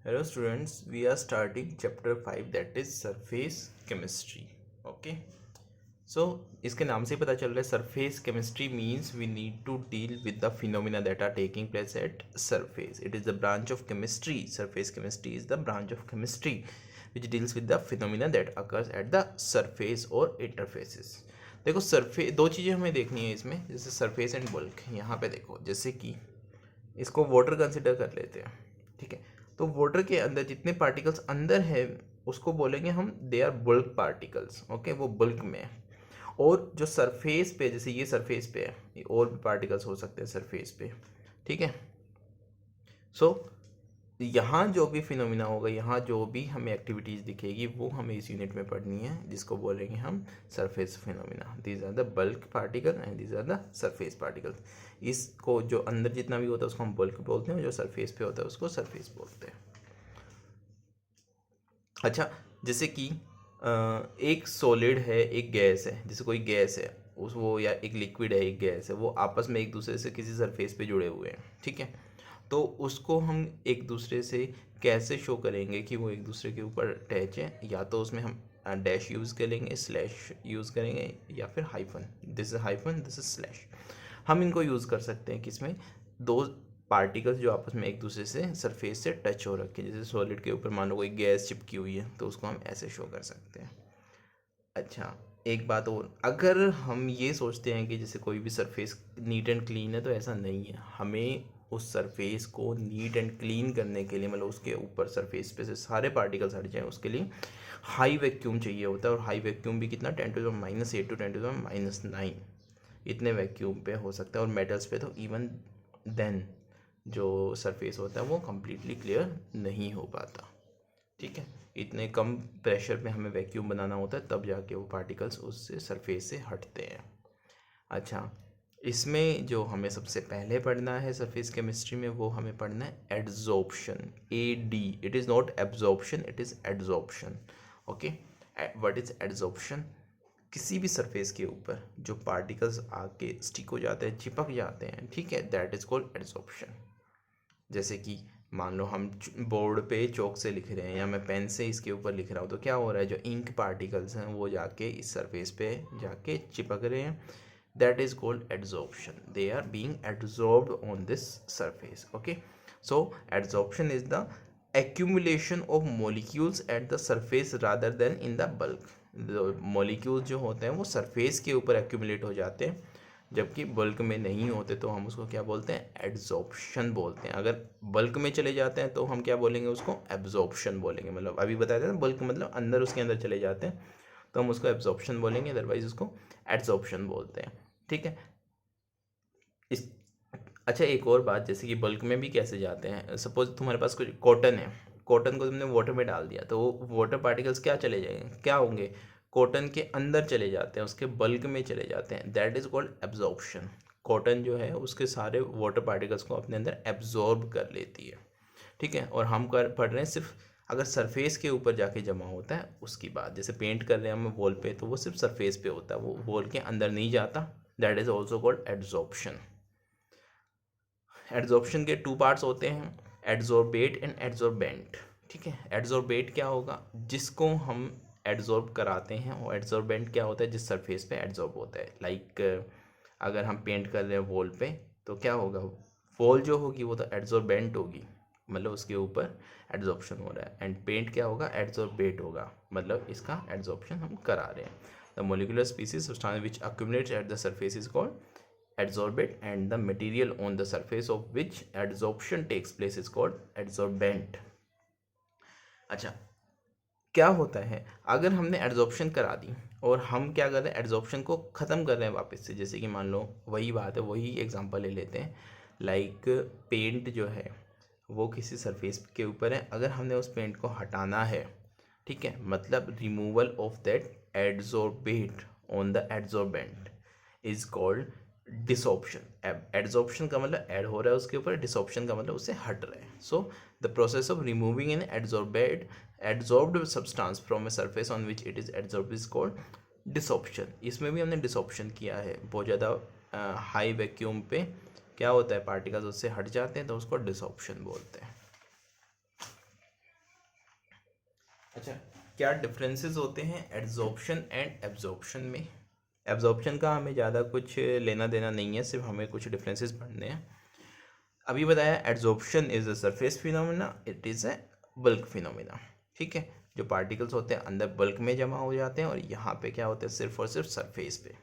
Hello students, we are starting chapter 5 that is surface chemistry. Okay. So इसके नाम से पता चल रहा है surface chemistry means we need to deal with the phenomena that are taking place at surface. It is the branch of chemistry. Surface chemistry is the branch of chemistry which deals with the phenomena that occurs at the surface or interfaces. देखो surface दो चीज़ें हमें देखनी है इसमें, जैसे surface and bulk. यहाँ पे देखो, जैसे कि इसको वाटर कंसिडर कर लेते हैं. ठीक है, तो वाटर के अंदर जितने पार्टिकल्स अंदर है उसको बोलेंगे हम they are bulk particles. Okay, वो बल्क में है. और जो सरफेस पे, जैसे ये सरफेस पे है, ये और भी पार्टिकल्स हो सकते हैं सरफेस पे. ठीक है, सो यहाँ जो भी फिनोमिना होगा, यहाँ जो भी हमें एक्टिविटीज़ दिखेगी वो हमें इस यूनिट में पढ़नी है, जिसको बोलेंगे हम surface phenomena. These are the bulk particle and these are the surface particle. इसको जो अंदर जितना भी होता है उसको हम बल्क बोलते हैं, और जो सरफेस पे होता है उसको सरफेस बोलते हैं. अच्छा, जैसे कि एक सॉलिड है, एक गैस है. जैसे कोई गैस है उस वो, या एक लिक्विड है, एक गैस है, वो आपस में एक दूसरे से किसी सरफेस पे जुड़े हुए हैं. ठीक है, तो उसको हम एक दूसरे से कैसे शो करेंगे कि वो एक दूसरे के ऊपर अटैच है? या तो उसमें हम डैश यूज़ करेंगे, स्लैश यूज़ करेंगे, या फिर hyphen. This is hyphen, this is slash. हम इनको यूज़ कर सकते हैं किसमें? दो पार्टिकल्स जो आपस में एक दूसरे से सरफेस से टच हो रखे हैं. जैसे सॉलिड के ऊपर मान लो कोई गैस चिपकी हुई है, तो उसको हम ऐसे शो कर सकते हैं. अच्छा, एक बात और, अगर हम ये सोचते हैं कि जैसे कोई भी सरफेस नीट एंड क्लीन है, तो ऐसा नहीं है. हमें उस सरफेस को नीट एंड क्लीन करने के लिए, मतलब उसके ऊपर सरफेस पे से सारे पार्टिकल्स हट जाएं, उसके लिए हाई वैक्यूम चाहिए होता है. और हाई वैक्यूम भी कितना? 10⁻⁸ to 10⁻⁹ इतने वैक्यूम पे हो सकता है. और मेटल्स पे तो इवन देन जो सरफेस होता है वो कम्प्लीटली क्लियर नहीं हो पाता. ठीक है, इतने कम प्रेशर पे हमें वैक्यूम बनाना होता है, तब जाके वो पार्टिकल्स उससे सरफेस से हटते हैं. अच्छा, इसमें जो हमें सबसे पहले पढ़ना है सरफेस केमिस्ट्री में, वो हमें पढ़ना है adsorption. AD. It is not absorption, it is adsorption. Okay, what is adsorption? किसी भी सरफेस के ऊपर जो पार्टिकल्स आके स्टिक हो जाते हैं, चिपक जाते हैं, ठीक है, दैट इज कॉल्ड एड्जॉर्प्शन. जैसे कि मान लो हम बोर्ड पे चौक से लिख रहे हैं, या मैं पेन से इसके ऊपर लिख रहा हूँ, तो क्या हो रहा है? जो इंक पार्टिकल्स हैं वो जाके इस सरफेस पे जाके चिपक रहे हैं. That is called adsorption. They are being adsorbed on this surface. Okay, so adsorption is the accumulation of molecules at the surface rather than in the bulk. Molecules जो होते हैं वो सरफेस के ऊपर एक्यूमुलेट हो जाते हैं, जबकि बल्क में नहीं होते, तो हम उसको क्या बोलते हैं? एड्जॉर्प्शन बोलते हैं. अगर बल्क में चले जाते हैं तो हम क्या बोलेंगे? उसको एब्जॉर्प्शन बोलेंगे. मतलब अभी बताया था ना, बल्क मतलब अंदर, उसके अंदर चले जाते हैं, तो हम उसको एब्जॉर्प्शन बोलेंगे, अदरवाइज उसको एड्जॉर्प्शन बोलते हैं. ठीक है, इस अच्छा, एक और बात, जैसे कि बल्क में भी कैसे जाते हैं? सपोज तुम्हारे पास कुछ कॉटन है, कॉटन को तुमने वाटर में डाल दिया, तो वाटर पार्टिकल्स क्या चले जाएंगे, क्या होंगे? कॉटन के अंदर चले जाते हैं, उसके बल्क में चले जाते हैं. That is called absorption. Cotton जो है उसके सारे वाटर पार्टिकल्स को अपने अंदर एब्जॉर्ब कर लेती है. ठीक है, और हम पढ़ रहे हैं सिर्फ अगर सरफेस के ऊपर जाके जमा होता है उसकी बात. जैसे पेंट कर रहे हैं हम वॉल पे, तो वो सिर्फ सरफेस पे होता है, वो वॉल के अंदर नहीं जाता. That is also called adsorption. Adsorption के टू पार्ट्स होते हैं, एड्जॉर्बेट एंड एड्जॉर्बेंट. ठीक है, एड्जॉर्बेट क्या होगा? जिसको हम एड्जॉर्ब कराते हैं. और एड्जॉर्बेंट क्या होता है? जिस सरफेस पे एड्जॉर्ब होता है. लाइक अगर हम पेंट कर रहे हैं वॉल पे, तो क्या होगा? वॉल जो होगी वो तो एड्जॉर्बेंट होगी, मतलब उसके ऊपर एड्जॉर्प्शन हो रहा है. एंड पेंट क्या होगा? एड्जॉर्बेट होगा, मतलब इसका एड्जॉर्प्शन हम करा रहे हैं. The molecular species substance which accumulates at the surface is called adsorbate, and the material on the surface of which adsorption takes place is called adsorbent. अच्छा, क्या होता है अगर हमने एड्जॉर्प्शन करा दी और हम क्या कर रहे हैं? एड्जॉर्प्शन को ख़त्म कर रहे हैं वापस से. जैसे कि मान लो वही बात है, वही एग्जांपल ले लेते हैं. लाइक पेंट जो है वो किसी सरफेस के ऊपर है, अगर हमने उस पेंट को हटाना है, ठीक है, मतलब removal of that adsorbate on the adsorbent is called desorption. Adsorption का मतलब ऐड हो रहा है उसके ऊपर, डिसॉर्प्शन का मतलब उससे हट रहा है. So the process of removing an adsorbed substance from a surface on which it is adsorbed is called desorption. इसमें भी हमने डिसॉर्प्शन किया है. बहुत ज़्यादा हाई वैक्यूम पे क्या होता है? पार्टिकल्स उससे हट जाते हैं, तो उसको डिसॉर्प्शन बोलते हैं. अच्छा, क्या डिफरेंसेस होते हैं एड्जॉर्प्शन एंड एब्जॉर्प्शन में? एब्जॉर्प्शन का हमें ज़्यादा कुछ लेना देना नहीं है, सिर्फ हमें कुछ डिफरेंसेस पढ़ने हैं। अभी बताया adsorption is a surface phenomena, it is a bulk phenomena. ठीक है, जो पार्टिकल्स होते हैं अंदर बल्क में जमा हो जाते हैं और यहाँ पे क्या होता है, सिर्फ और सिर्फ सरफेस पे।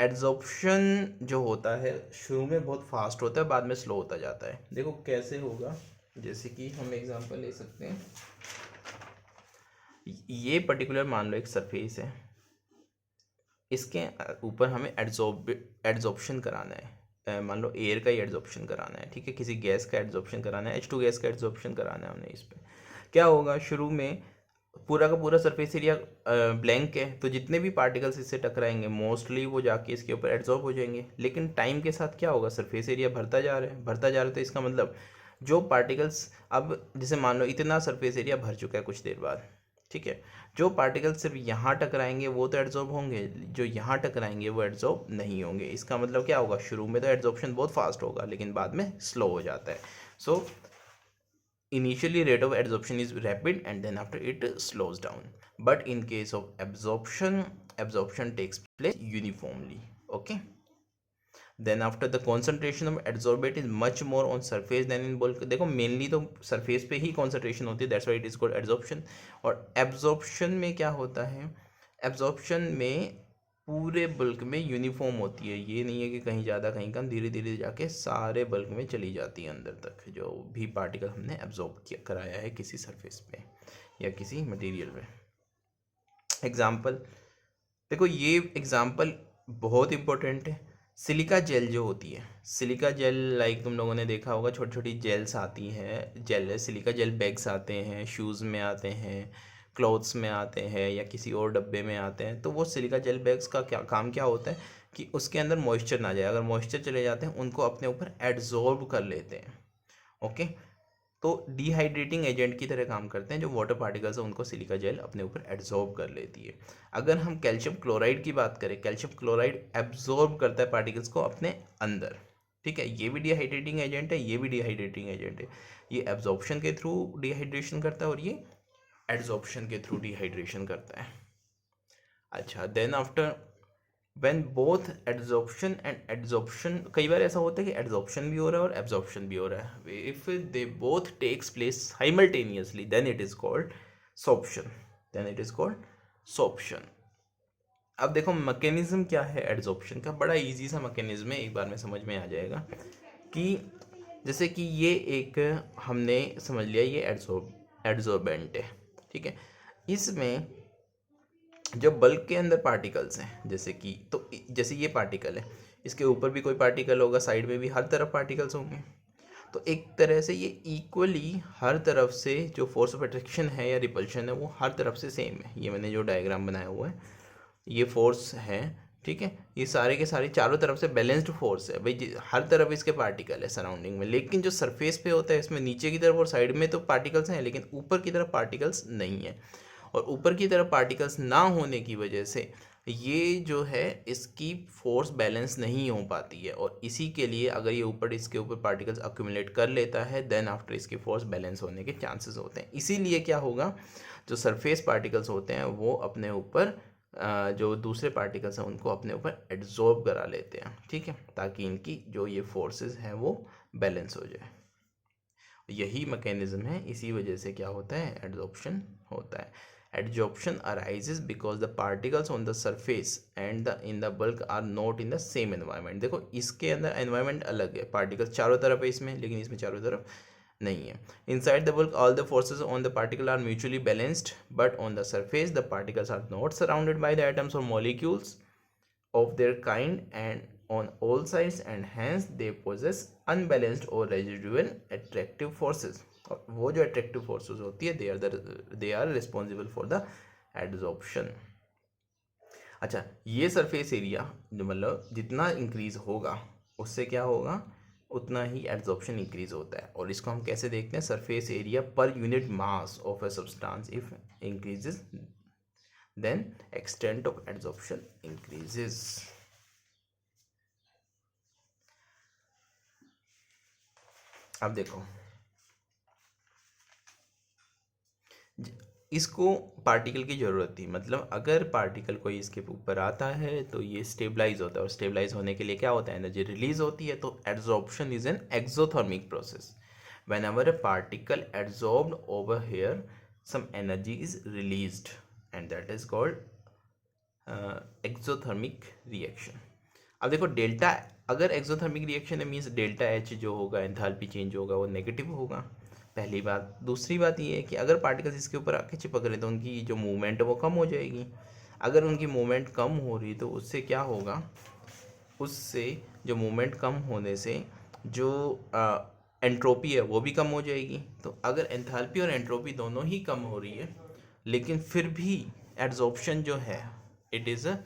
एड्जॉर्प्शन जो होता है शुरू में बहुत फास्ट होता है, बाद में स्लो होता जाता है। देखो कैसे होगा, जैसे कि हम एग्जांपल ले सकते हैं। ये पर्टिकुलर मान लो एक सरफेस है, इसके ऊपर हमें एड्जॉर्प्शन कराना है। मान लो एयर का ही एड्जॉर्प्शन कराना है, ठीक है, किसी गैस का एड्जॉर्प्शन कराना है, H2 गैस का एड्जॉर्प्शन कराना है हमने इस पर। क्या होगा, शुरू में पूरा का पूरा सरफेस एरिया ब्लैंक है, तो जितने भी पार्टिकल्स इससे टकराएंगे मोस्टली वो जाके इसके ऊपर एड्जॉर्ब हो जाएंगे। लेकिन टाइम के साथ क्या होगा, सरफेस एरिया भरता जा रहा है, भरता जा रहा है, तो इसका मतलब जो पार्टिकल्स, अब जैसे मान लो इतना सरफेस एरिया भर चुका है कुछ देर बाद, ठीक है, जो पार्टिकल्स सिर्फ यहाँ टकराएंगे वो तो एड्जॉर्ब होंगे, जो यहाँ टकराएंगे वो एड्जॉर्ब नहीं होंगे। इसका मतलब क्या होगा, शुरू में तो एड्जॉर्प्शन बहुत फास्ट होगा लेकिन बाद में स्लो हो जाता है। सो initially rate of adsorption is rapid and then after it slows down, but in case of absorption takes place uniformly. Okay, then after the concentration of adsorbate is much more on surface than in bulk। देखो mainly तो surface पे ही concentration होती है, that's why it is called adsorption. और absorption में क्या होता है, एब्जॉर्प्शन में पूरे बल्क में यूनिफॉर्म होती है, ये नहीं है कि कहीं ज़्यादा कहीं कम, धीरे धीरे जाके सारे बल्क में चली जाती है अंदर तक, जो भी पार्टिकल हमने एब्जॉर्ब किया कराया है किसी सरफेस पे या किसी मटेरियल में। एग्जाम्पल देखो, ये एग्जाम्पल बहुत इंपॉर्टेंट है। सिलिका जेल जो होती है, सिलिका जेल लाइक तुम लोगों ने देखा होगा, छोटी छोटी जेल्स आती हैं, जेल सिलिका जेल बैग्स आते हैं, शूज़ में आते हैं, क्लॉथ्स में आते हैं या किसी और डब्बे में आते हैं। तो वो सिलिका जेल बैग्स का क्या काम क्या होता है कि उसके अंदर मॉइस्चर ना जाए, अगर मॉइस्चर चले जाते हैं उनको अपने ऊपर एड्जॉर्ब कर लेते हैं। ओके, तो डिहाइड्रेटिंग एजेंट की तरह काम करते हैं, जो वाटर पार्टिकल्स हैं उनको सिलिका जेल अपने ऊपर एब्जॉर्ब कर लेती है। अगर हम कैल्शियम क्लोराइड की बात करें, कैल्शियम क्लोराइड एब्जॉर्ब करता है पार्टिकल्स को अपने अंदर, ठीक है, ये भी डिहाइड्रेटिंग एजेंट है, ये भी डिहाइड्रेटिंग एजेंट है। ये एब्जॉर्प्शन के थ्रू डिहाइड्रेशन करता है और ये एड्जॉर्प्शन के थ्रू डिहाइड्रेशन करता है। अच्छा, then after when both adsorption and adsorption, कई बार ऐसा होता है कि adsorption भी हो रहा है और absorption भी हो रहा है, if they both takes place simultaneously then it is called sorption, then it is called sorption। अब देखो मैकेनिज्म क्या है एड्जॉर्प्शन का, बड़ा इजी सा मैकेनिज्म है, एक बार में समझ में आ जाएगा। कि जैसे कि ये एक हमने समझ लिया, ये एड्जॉर्बेंट है, ठीक है, इसमें जब बल्क के अंदर पार्टिकल्स हैं, जैसे कि तो जैसे ये पार्टिकल है, इसके ऊपर भी कोई पार्टिकल होगा, साइड में भी हर तरफ पार्टिकल्स होंगे, तो एक तरह से ये इक्वली हर तरफ से जो फोर्स ऑफ अट्रैक्शन है या रिपल्शन है वो हर तरफ से सेम है। ये मैंने जो डायग्राम बनाया हुआ है, ये फोर्स है, ठीक है, ये सारे के सारे चारों तरफ से बैलेंस्ड फोर्स है भाई, हर तरफ इसके पार्टिकल है सराउंडिंग में। लेकिन जो सरफेस पे होता है इसमें नीचे की तरफ और साइड में तो पार्टिकल्स हैं, लेकिन ऊपर की तरफ पार्टिकल्स नहीं है। और ऊपर की तरफ पार्टिकल्स ना होने की वजह से ये जो है इसकी फोर्स बैलेंस नहीं हो पाती है, और इसी के लिए अगर ये ऊपर इसके ऊपर पार्टिकल्स अक्यूमुलेट कर लेता है देन आफ्टर इसकी फोर्स बैलेंस होने के चांसेस होते हैं। इसीलिए क्या होगा, जो सरफेस पार्टिकल्स होते हैं वो अपने ऊपर जो दूसरे पार्टिकल्स हैं उनको अपने ऊपर एड्जॉर्ब करा लेते हैं, ठीक है, ताकि इनकी जो ये फोर्सेस हैं वो बैलेंस हो जाए। यही मैकेनिज्म है, इसी वजह से क्या होता है, एड्जॉर्प्शन होता है। Adsorption arises because the particles on the surface and the in the bulk are not in the same environment। देखो इसके अंदर environment अलग है, particles चारों तरफ है इसमें, लेकिन इसमें चारों तरफ नहीं है। Inside the bulk all the forces on the particle are mutually balanced, but on the surface the particles are not surrounded by the atoms or molecules of their kind and on all sides, and hence they possess unbalanced or residual attractive forces। और वो जो attractive forces होती है they are responsible for the adsorption. अच्छा, ये surface area जो मतलब जितना इंक्रीज होगा उससे क्या होगा, उतना ही एड्जॉर्प्शन इंक्रीज होता है। और इसको हम कैसे देखते हैं, surface area per unit mass of a substance if increases then extent of adsorption increases. अब देखो इसको पार्टिकल की ज़रूरत थी, मतलब अगर पार्टिकल कोई इसके ऊपर आता है तो ये स्टेबलाइज होता है, और स्टेबलाइज होने के लिए क्या होता है, एनर्जी रिलीज होती है। तो adsorption is an exothermic process. Whenever a particle adsorbed over here some energy is released and that is called exothermic reaction. अब देखो डेल्टा, अगर एक्सोथर्मिक रिएक्शन है मीन्स डेल्टा एच जो होगा, एंथैल्पी चेंज होगा, वो नेगेटिव होगा, पहली बात। दूसरी बात ये है कि अगर पार्टिकल्स इसके ऊपर आके चिपक रहे तो उनकी जो मूवमेंट है वो कम हो जाएगी। अगर उनकी मूवमेंट कम हो रही तो उससे क्या होगा, उससे जो मूवमेंट कम होने से जो एंट्रोपी है वो भी कम हो जाएगी। तो अगर एंथैल्पी और एंट्रोपी दोनों ही कम हो रही है लेकिन फिर भी एड्जॉर्प्शन जो है it is a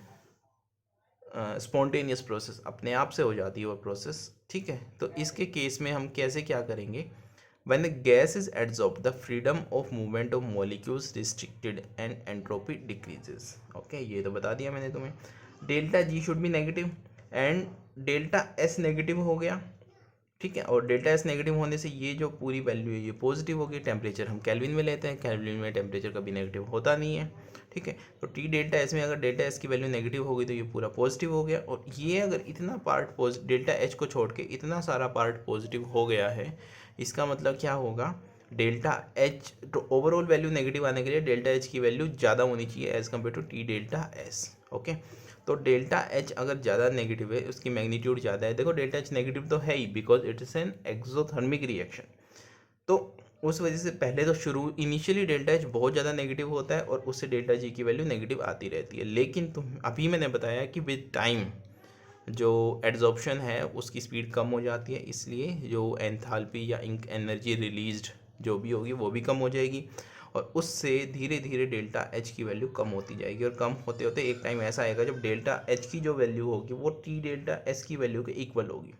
spontaneous process, अपने आप से हो जाती है वो प्रोसेस, ठीक है। तो इसके केस में हम कैसे क्या करेंगे, when the gas is adsorbed the freedom of movement of molecules restricted and entropy decreases. Okay, ये तो बता दिया मैंने तुम्हें। Delta G should be negative and delta S negative हो गया, ठीक है। और डेल्टा एस नेगेटिव होने से ये जो पूरी वैल्यू है ये पॉजिटिव होगी। टेम्परेचर हम केल्विन में लेते हैं, केल्विन में टेम्परेचर कभी नेगेटिव होता नहीं है, ठीक है। तो टी डेल्टा एस में अगर डेल्टा एस की वैल्यू नेगेटिव होगी तो ये पूरा पॉजिटिव हो गया। और ये अगर इतना पार्ट डेल्टा एच को छोड़ के इतना सारा पार्ट पॉजिटिव हो गया है, इसका मतलब क्या होगा, डेल्टा एच तो ओवरऑल वैल्यू नेगेटिव आने के लिए डेल्टा एच की वैल्यू ज़्यादा होनी चाहिए as compare to T delta S. Okay, तो डेल्टा एच अगर ज़्यादा नेगेटिव है, उसकी मैग्नीट्यूड ज़्यादा है, देखो डेल्टा एच नेगेटिव तो है ही because it is an exothermic reaction. तो उस वजह से पहले तो शुरू इनिशियली डेल्टा एच बहुत ज़्यादा नेगेटिव होता है और उससे डेल्टा जी की वैल्यू नेगेटिव आती रहती है। लेकिन तुम अभी मैंने बताया कि विद टाइम जो एड्जॉर्प्शन है उसकी स्पीड कम हो जाती है, इसलिए जो एंथैल्पी या इंक एनर्जी रिलीज्ड जो भी होगी वो भी कम हो जाएगी और उससे धीरे धीरे डेल्टा एच की वैल्यू कम होती जाएगी। और कम होते होते एक टाइम ऐसा आएगा जब डेल्टा एच की जो वैल्यू होगी वो टी डेल्टा एस की वैल्यू के इक्वल होगी।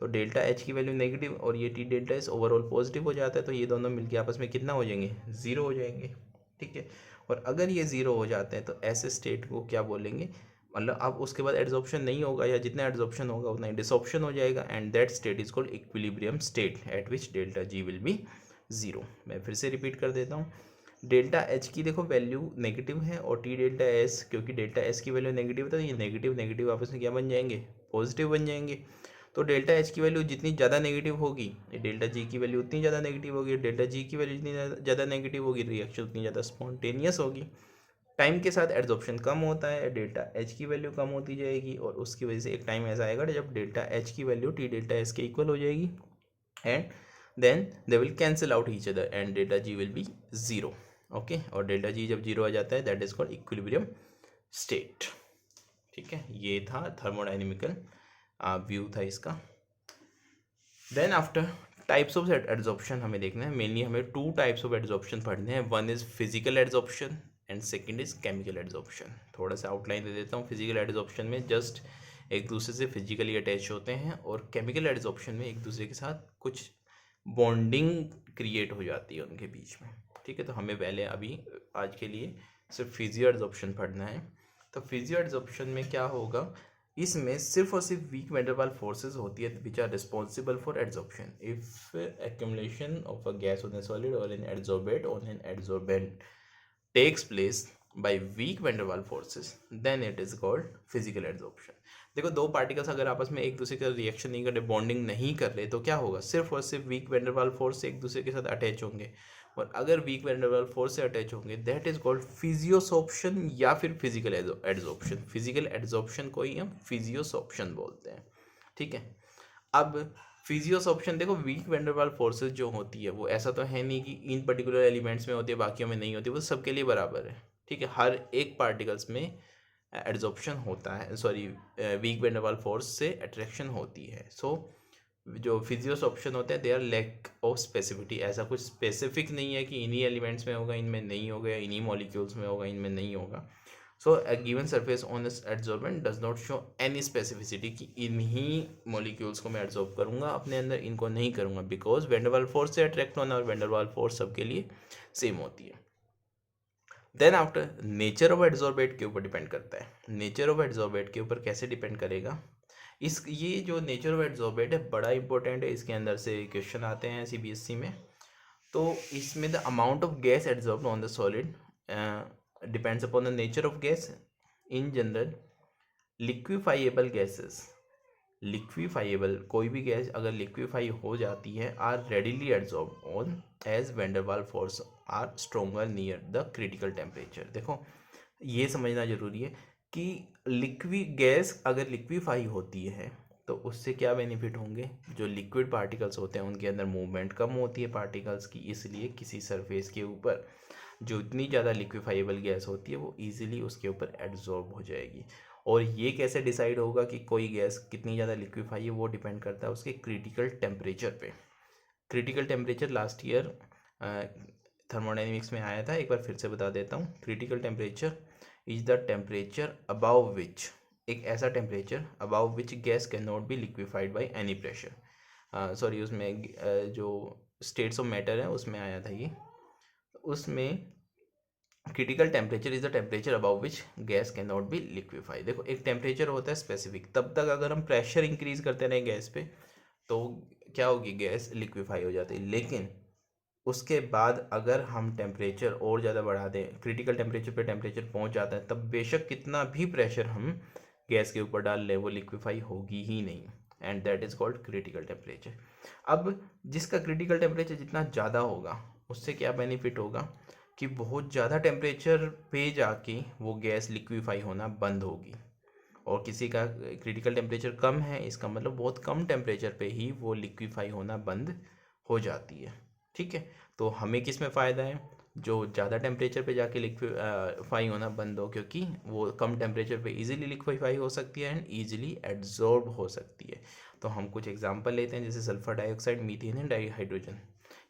तो डेल्टा एच की वैल्यू नेगेटिव और ये T delta S overall positive हो जाता है, तो ये दोनों मिलके आपस में कितना हो जाएंगे, ज़ीरो हो जाएंगे, ठीक है। और अगर ये ज़ीरो हो जाते हैं तो ऐसे स्टेट को क्या बोलेंगे, मतलब अब उसके बाद एड्जॉर्प्शन नहीं होगा या जितना एड्जॉर्प्शन होगा उतना ही डिसॉर्प्शन हो जाएगा and that state is called equilibrium state eight which delta G will be zero. मैं फिर से रिपीट कर देता हूँ, डेल्टा एच की देखो वैल्यू नेगेटिव है और टी डेल्टा एस, क्योंकि डेल्टा एस की वैल्यू नेगेटिव है तो ये नेगेटिव नेगेटिव आपस में क्या बन जाएंगे, पॉजिटिव बन जाएंगे। तो डेल्टा एच की वैल्यू जितनी ज़्यादा नेगेटिव होगी डेल्टा जी की वैल्यू उतनी ज़्यादा नेगेटिव होगी, डेल्टा जी की वैल्यू जितनी ज़्यादा नेगेटिव होगी रिएक्शन उतनी ज़्यादा स्पॉन्टेनियस होगी। टाइम के साथ एड्जॉर्प्शन कम होता है, डेल्टा एच की वैल्यू कम होती जाएगी और उसकी वजह से एक टाइम ऐसा आएगा जब डेल्टा एच की वैल्यू टी डेल्टा एस के इक्वल हो जाएगी and then they will cancel out each other and delta G will be zero. Okay, और डेल्टा जी जब जीरो आ जाता है that is called equilibrium state, ठीक है। ये था थर्मोडाइनमिकल व्यू था इसका। Then after types of adsorption हमें देखना है, मेनली हमें टू टाइप्स ऑफ एड्जॉर्प्शन पढ़ने हैं, one is physical adsorption and second is chemical adsorption. थोड़ा सा आउटलाइन दे देता हूँ। फिजिकल एड्जॉर्प्शन में जस्ट एक दूसरे से फिजिकली अटैच होते हैं और केमिकल एड्जॉर्प्शन में एक दूसरे के साथ कुछ बॉन्डिंग क्रिएट हो जाती है उनके बीच में, ठीक है। तो हमें पहले अभी आज के लिए सिर्फ फिजियो एड्जॉर्प्शन पढ़ना है। तो फिजियो एड्जॉर्प्शन में क्या होगा, इसमें सिर्फ और सिर्फ weak van der Waals forces होती है which are responsible for adsorption. If accumulation of a gas on a solid और an adsorbate on an adsorbent takes place by weak van der Waals forces then it is called physical adsorption. देखो दो particles अगर आपस में एक दूसरे का reaction नहीं कर रहे, बॉन्डिंग नहीं कर रहे, तो क्या होगा, सिर्फ और सिर्फ weak van der Waals force से एक दूसरे के साथ अटैच होंगे। और अगर weak van der Waals force से अटैच होंगे दैट इज कॉल्ड फिजियोसॉर्प्शन या फिर फिजिकल एड्जॉर्प्शन। फिजिकल एड्जॉर्प्शन को ही हम फिजियोसॉर्प्शन बोलते हैं, ठीक है। अब फिजियोसॉर्प्शन देखो, weak van der Waals forces जो होती है वो ऐसा तो है नहीं कि इन पर्टिकुलर एलिमेंट्स में होती है बाकियों में नहीं होती, वो सबके लिए बराबर है, ठीक है। हर एक पार्टिकल्स में एड्जॉर्प्शन होता है, sorry weak van der Waals force से अट्रैक्शन होती है। सो जो फिजियोसॉर्प्शन होते हैं they are lack of specificity, ऐसा कुछ स्पेसिफिक नहीं है कि इन्हीं एलिमेंट्स में होगा इनमें नहीं होगा, या इन्हीं मॉलिक्यूल्स में होगा इनमें नहीं होगा। So a given surface on this adsorbent does not show any specificity कि इन्हीं मॉलिक्यूल्स को मैं एड्जॉर्ब करूंगा अपने अंदर, इनको नहीं करूंगा, because van der Waals force से अट्रैक्ट होना और वैन डेर वाल्स फोर्स सबके लिए सेम होती है। Then after nature of adsorbate के ऊपर डिपेंड करता है। नेचर ऑफ एड्जॉर्बेट के ऊपर कैसे डिपेंड करेगा, ये जो नेचर ऑफ एड्जॉर्बेट है बड़ा इंपॉर्टेंट है, इसके अंदर से क्वेश्चन आते हैं सीबीएसई में। तो इसमें the amount of gas adsorbed on the solid depends upon the nature of gas. In general liquefiable gases, liquefiable कोई भी गैस अगर लिक्विफाई हो जाती है, are readily adsorb on as van der Waal force are stronger near the critical temperature. देखो ये समझना जरूरी है कि गैस अगर लिक्विफाई होती है तो उससे क्या बेनिफिट होंगे. जो लिक्विड पार्टिकल्स होते हैं उनके अंदर मूवमेंट कम होती है पार्टिकल्स की, इसलिए किसी सरफेस के ऊपर जो इतनी ज़्यादा लिक्विफाइबल गैस होती है वो ईजिली उसके ऊपर एड्जॉर्ब हो जाएगी. और ये कैसे डिसाइड होगा कि कोई गैस कितनी ज़्यादा लिक्विफाई है, वो डिपेंड करता है उसके क्रिटिकल टेम्परेचर पे. Critical temperature last year thermodynamics में आया था, एक बार फिर से बता देता हूँ. Critical temperature is the temperature above which, एक ऐसा temperature above which gas can not be liquefied by any pressure. Sorry उसमें जो स्टेट्स ऑफ मैटर है उसमें आया था ये. उसमें critical temperature is the temperature above which gas can not B liquefy. देखो एक टेम्परेचर होता है स्पेसिफिक, तब तक अगर हम प्रेशर इंक्रीज करते रहें गैस पे तो क्या होगी, गैस लिक्विफाई हो जाती है. लेकिन उसके बाद अगर हम टेम्परेचर और ज़्यादा बढ़ा दें, क्रिटिकल टेम्परेचर पे टेम्परेचर पहुंच जाता है, तब बेशक कितना भी प्रेशर हम गैस के ऊपर डाल लें वो लिक्विफाई होगी ही नहीं. And that is called critical temperature. अब जिसका क्रिटिकल टेम्परेचर जितना ज़्यादा होगा उससे क्या बेनिफिट होगा कि बहुत ज़्यादा टेम्परेचर पे जाके वो गैस लिक्विफाई होना बंद होगी. और किसी का क्रिटिकल टेम्परेचर कम है, इसका मतलब बहुत कम टेम्परेचर पे ही वो लिक्विफाई होना बंद हो जाती है. ठीक है, तो हमें किस में फ़ायदा है, जो ज़्यादा टेम्परेचर पे जाके लिक्विफाई होना बंद हो, क्योंकि वो कम टेम्परेचर पे इजीली लिक्विफाई हो सकती है एंड इजीली एड्जॉर्ब हो सकती है. तो हम कुछ एग्जांपल लेते हैं, जैसे sulphur dioxide, methane and dihydrogen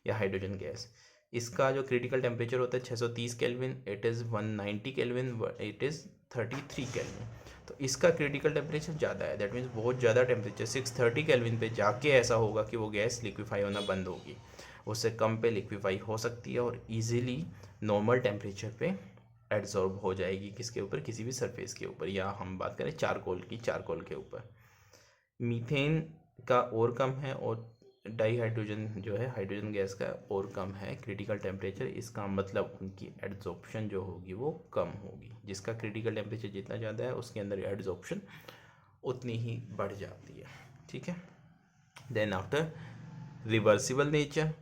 या हाइड्रोजन गैस. इसका जो क्रिटिकल टेम्परेचर होता है 630 kelvin, it is 190 kelvin, it is 33 kelvin. तो इसका क्रिटिकल टेम्परेचर ज़्यादा है, दैट मीन्स बहुत ज़्यादा टेम्परेचर 630 केल्विन पे जाके ऐसा होगा कि वो गैस लिक्विफाई होना बंद होगी. उससे कम पे लिक्विफाई हो सकती है और इजीली नॉर्मल टेम्परेचर पे एड्जॉर्ब हो जाएगी. किसके ऊपर, किसी भी सरफेस के ऊपर, या हम बात करें चारकोल की, चारकोल के ऊपर. मीथेन का और कम है और डाईहाइड्रोजन जो है हाइड्रोजन गैस का और कम है क्रिटिकल टेम्परेचर. इसका मतलब उनकी एड्जॉर्प्शन जो होगी वो कम होगी. जिसका क्रिटिकल टेम्परेचर जितना ज़्यादा है उसके अंदर एड्जॉर्प्शन उतनी ही बढ़ जाती है. ठीक है. Then after reversible nature,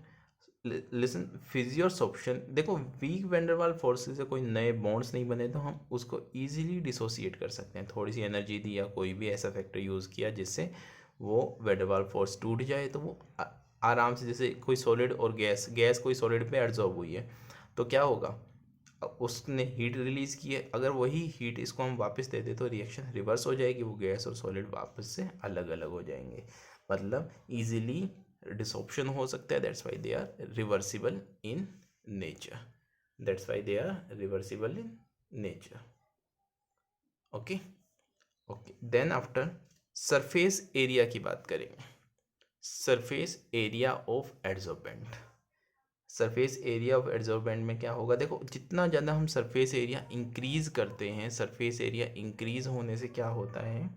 listen physisorption. देखो वीक वैंडरवाल फोर्सेस से कोई नए बॉन्ड्स नहीं बने तो हम उसको इजीली डिसोसिएट कर सकते हैं. थोड़ी सी एनर्जी दी या कोई भी ऐसा फैक्टर यूज़ किया जिससे वो वैंडरवाल फोर्स टूट जाए, तो वो आराम से, जैसे कोई सॉलिड और गैस कोई सॉलिड पे एड्जॉर्ब हुई है तो क्या होगा, उसने हीट रिलीज़ की है, अगर वही हीट इसको हम वापस दे दे तो रिएक्शन रिवर्स हो जाएगी, वो गैस और सॉलिड वापस से अलग अलग हो जाएंगे. मतलब इजीली डिसॉप्शन हो सकता है. That's why they are reversible in nature. That's why they are reversible in nature. Okay okay. Then after surface area की बात करेंगे. Surface area of adsorbent. Surface area of adsorbent में क्या होगा, देखो जितना ज़्यादा हम सरफेस एरिया इंक्रीज़ करते हैं, सरफेस एरिया इंक्रीज़ होने से क्या होता है,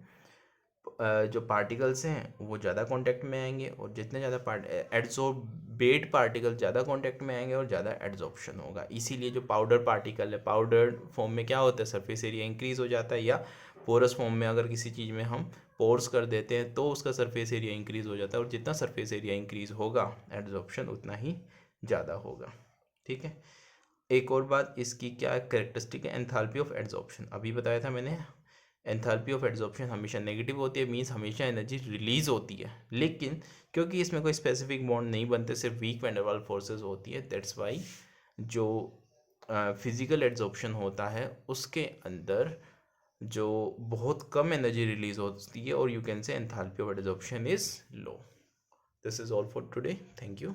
जो पार्टिकल्स हैं वो ज़्यादा कांटेक्ट में आएंगे और जितने ज़्यादा एड्जॉर्बेट पार्टिकल ज़्यादा कांटेक्ट में आएंगे और ज़्यादा एड्जॉर्प्शन होगा. इसीलिए जो पाउडर पार्टिकल है, पाउडर फॉर्म में क्या होता है, सरफेस एरिया इंक्रीज़ हो जाता है. या पोरस फॉर्म में अगर किसी चीज़ में हम पोर्स कर देते हैं तो उसका सरफेस एरिया इंक्रीज़ हो जाता है, और जितना सरफेस एरिया इंक्रीज़ होगा एड्जॉर्प्शन उतना ही ज़्यादा होगा. ठीक है. एक और बात इसकी क्या कैरेक्टरिस्टिक है, एंथैल्पी ऑफ एड्जॉर्प्शन. अभी बताया था मैंने, एंथैल्पी ऑफ एड्जॉर्प्शन हमेशा नेगेटिव होती है, मीन्स हमेशा एनर्जी रिलीज होती है. लेकिन क्योंकि इसमें कोई स्पेसिफिक बॉन्ड नहीं बनते, सिर्फ weak van der Waals forces होती है, दैट्स वाई जो फिजिकल एड्जॉर्प्शन होता है उसके अंदर जो बहुत कम एनर्जी रिलीज होती है, और you can say enthalpy of adsorption is low. This is all for today. Thank you.